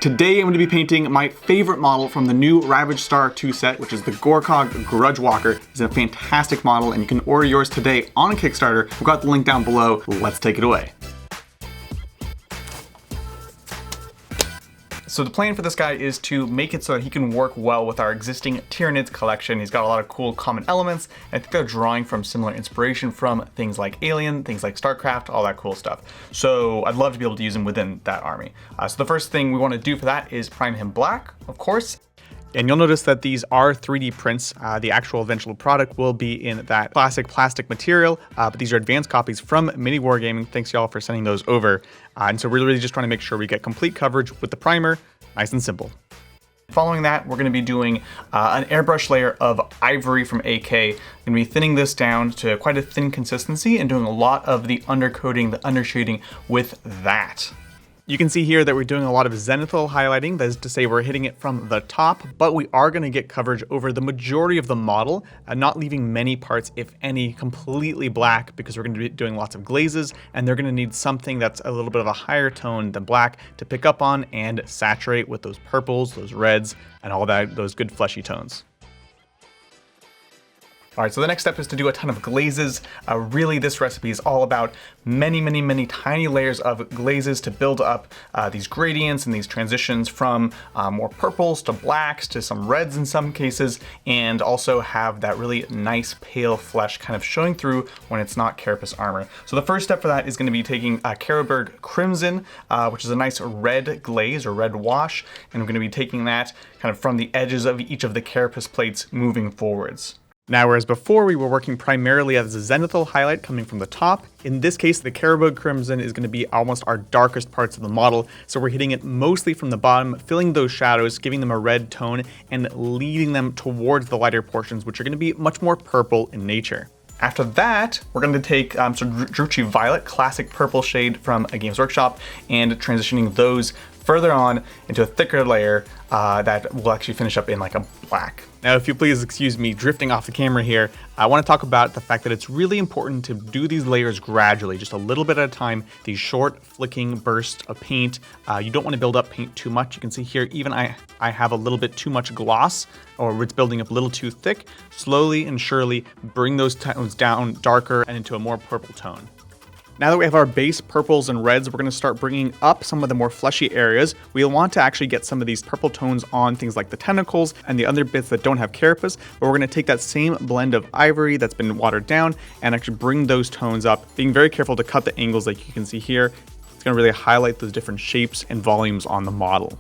Today I'm going to be painting my favorite model from the new Ravaged Star 2 set, which is the Gorkog Grudge Walker. It's a fantastic model and you can order yours today on Kickstarter. We've got the link down below. Let's take it away. So the plan for this guy is to make it so that he can work well with our existing Tyranids collection. He's got a lot of cool common elements. And I think they're drawing from similar inspiration from things like Alien, things like StarCraft, all that cool stuff. So I'd love to be able to use him within that army. So the first thing we want to do for that is prime him black, of course. And you'll notice that these are 3D prints. The actual eventual product will be in that classic plastic material, but these are advanced copies from Mini Wargaming. Thanks y'all for sending those over. And so we're really just trying to make sure we get complete coverage with the primer, nice and simple. Following that, we're going to be doing an airbrush layer of ivory from AK. I'm going to be thinning this down to quite a thin consistency and doing a lot of the undercoating, the undershading with that. You can see here that we're doing a lot of zenithal highlighting. That is to say we're hitting it from the top, but we are going to get coverage over the majority of the model, not leaving many parts, if any, completely black, because we're going to be doing lots of glazes and they're going to need something that's a little bit of a higher tone than black to pick up on and saturate with those purples, those reds, and all that, those good fleshy tones. All right, so the next step is to do a ton of glazes. Really, this recipe is all about many tiny layers of glazes to build up these gradients and these transitions from more purples to blacks to some reds in some cases, and also have that really nice pale flesh kind of showing through when it's not carapace armor. So the first step for that is going to be taking Carroburg Crimson, which is a nice red glaze or red wash, and we're going to be taking that kind of from the edges of each of the carapace plates moving forwards. Now, whereas before we were working primarily as a zenithal highlight coming from the top, in this case, the Carroburg Crimson is going to be almost our darkest parts of the model. So we're hitting it mostly from the bottom, filling those shadows, giving them a red tone, and leading them towards the lighter portions, which are going to be much more purple in nature. After that, we're going to take some Druchii Violet, classic purple shade from a Games Workshop, and transitioning those further on into a thicker layer that will actually finish up in like a black. Now, if you please excuse me drifting off the camera here, I want to talk about the fact that it's really important to do these layers gradually, just a little bit at a time, these short flicking bursts of paint. You don't want to build up paint too much. You can see here, even I have a little bit too much gloss, or it's building up a little too thick. Slowly and surely bring those tones down darker and into a more purple tone. Now that we have our base purples and reds, we're going to start bringing up some of the more fleshy areas. We'll want to actually get some of these purple tones on things like the tentacles and the other bits that don't have carapace, but we're going to take that same blend of ivory that's been watered down and actually bring those tones up, being very careful to cut the angles like you can see here. It's going to really highlight those different shapes and volumes on the model.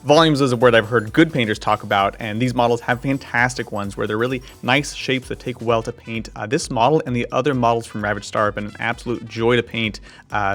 Volumes is a word I've heard good painters talk about, and these models have fantastic ones where they're really nice shapes that take well to paint. This model and the other models from Ravaged Star have been an absolute joy to paint,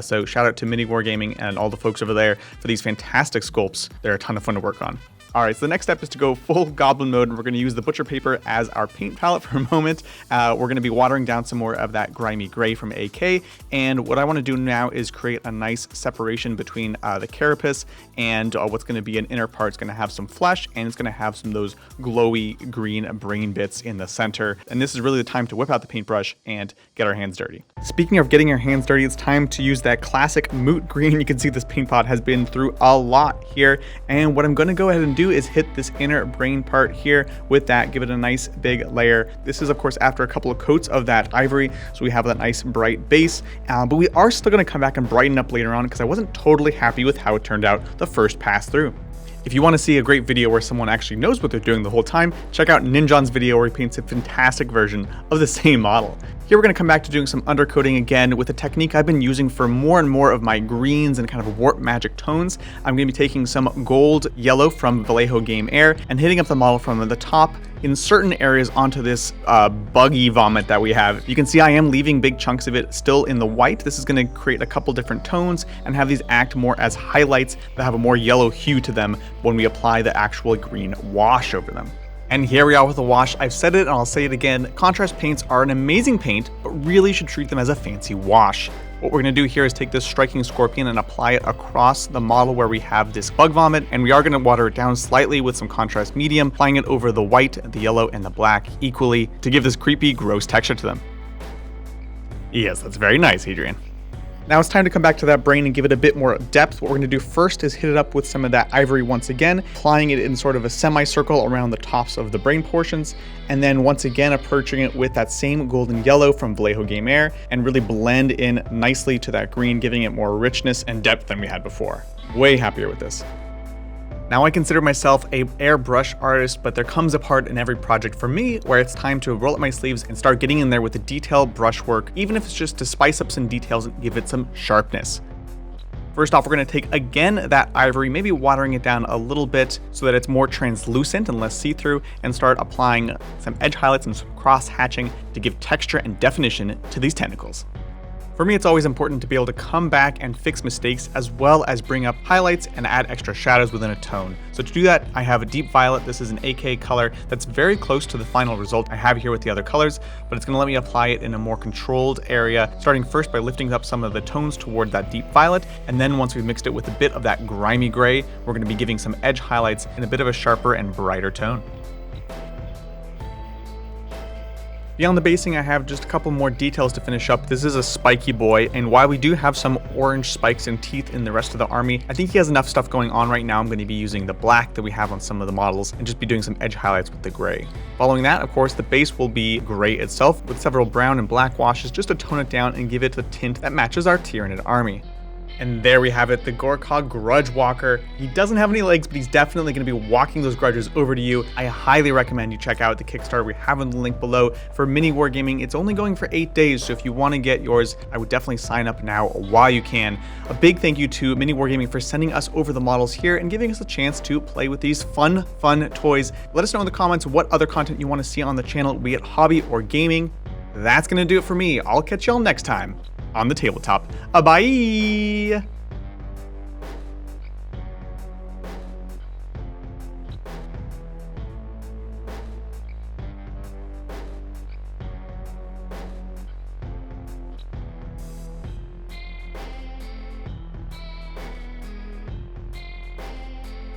so shout out to Mini Wargaming and all the folks over there for these fantastic sculpts. They're a ton of fun to work on. All right, so the next step is to go full goblin mode, and we're going to use the butcher paper as our paint palette for a moment. We're going to be watering down some more of that grimy gray from AK, and what I want to do now is create a nice separation between the carapace and what's going to be an inner part. It's going to have some flesh, and it's going to have some of those glowy green brain bits in the center, and this is really the time to whip out the paintbrush and get our hands dirty. Speaking of getting your hands dirty, it's time to use that classic moot green. You can see this paint pot has been through a lot here, and what I'm going to go ahead and do is hit this inner brain part here with that, give it a nice big layer. This is of course after a couple of coats of that ivory, so we have that nice bright base, but we are still going to come back and brighten up later on because I wasn't totally happy with how it turned out the first pass through. If you want to see a great video where someone actually knows what they're doing the whole time, check out Ninjon's video where he paints a fantastic version of the same model. Here we're going to come back to doing some undercoating again with a technique I've been using for more and more of my greens and kind of warp magic tones. I'm going to be taking some gold yellow from Vallejo Game Air and hitting up the model from the top in certain areas onto this buggy vomit that we have. You can see I am leaving big chunks of it still in the white. This is going to create a couple different tones and have these act more as highlights that have a more yellow hue to them when we apply the actual green wash over them. And here we are with the wash. I've said it and I'll say it again. Contrast paints are an amazing paint, but really should treat them as a fancy wash. What we're going to do here is take this striking scorpion and apply it across the model where we have this bug vomit, and we are going to water it down slightly with some contrast medium, applying it over the white, the yellow, and the black equally to give this creepy, gross texture to them. Yes, that's very nice, Adrian. Now it's time to come back to that brain and give it a bit more depth. What we're going to do first is hit it up with some of that ivory once again, applying it in sort of a semicircle around the tops of the brain portions, and then once again approaching it with that same golden yellow from Vallejo Game Air and really blend in nicely to that green, giving it more richness and depth than we had before. Way happier with this. Now I consider myself a airbrush artist, but there comes a part in every project for me where it's time to roll up my sleeves and start getting in there with the detailed brushwork, even if it's just to spice up some details and give it some sharpness. First off, we're going to take again that ivory, maybe watering it down a little bit so that it's more translucent and less see-through, and start applying some edge highlights and some cross hatching to give texture and definition to these tentacles. For me, it's always important to be able to come back and fix mistakes as well as bring up highlights and add extra shadows within a tone. So to do that, I have a deep violet. This is an AK color that's very close to the final result I have here with the other colors, but it's gonna let me apply it in a more controlled area, starting first by lifting up some of the tones toward that deep violet, and then once we've mixed it with a bit of that grimy gray, we're gonna be giving some edge highlights in a bit of a sharper and brighter tone. Beyond the basing, I have just a couple more details to finish up. This is a spiky boy, and while we do have some orange spikes and teeth in the rest of the army, I think he has enough stuff going on right now. I'm going to be using the black that we have on some of the models and just be doing some edge highlights with the gray. Following that, of course, the base will be gray itself with several brown and black washes just to tone it down and give it the tint that matches our Tyranid army. And there we have it, the Gorkog Grudge Walker. He doesn't have any legs, but he's definitely going to be walking those grudges over to you. I highly recommend you check out the Kickstarter we have in the link below for Mini Wargaming. It's only going for 8 days, so if you want to get yours, I would definitely sign up now while you can. A big thank you to Mini Wargaming for sending us over the models here and giving us a chance to play with these fun toys. Let us know in the comments what other content you want to see on the channel, be it hobby or gaming. That's going to do it for me. I'll catch y'all next time on the tabletop. Bye!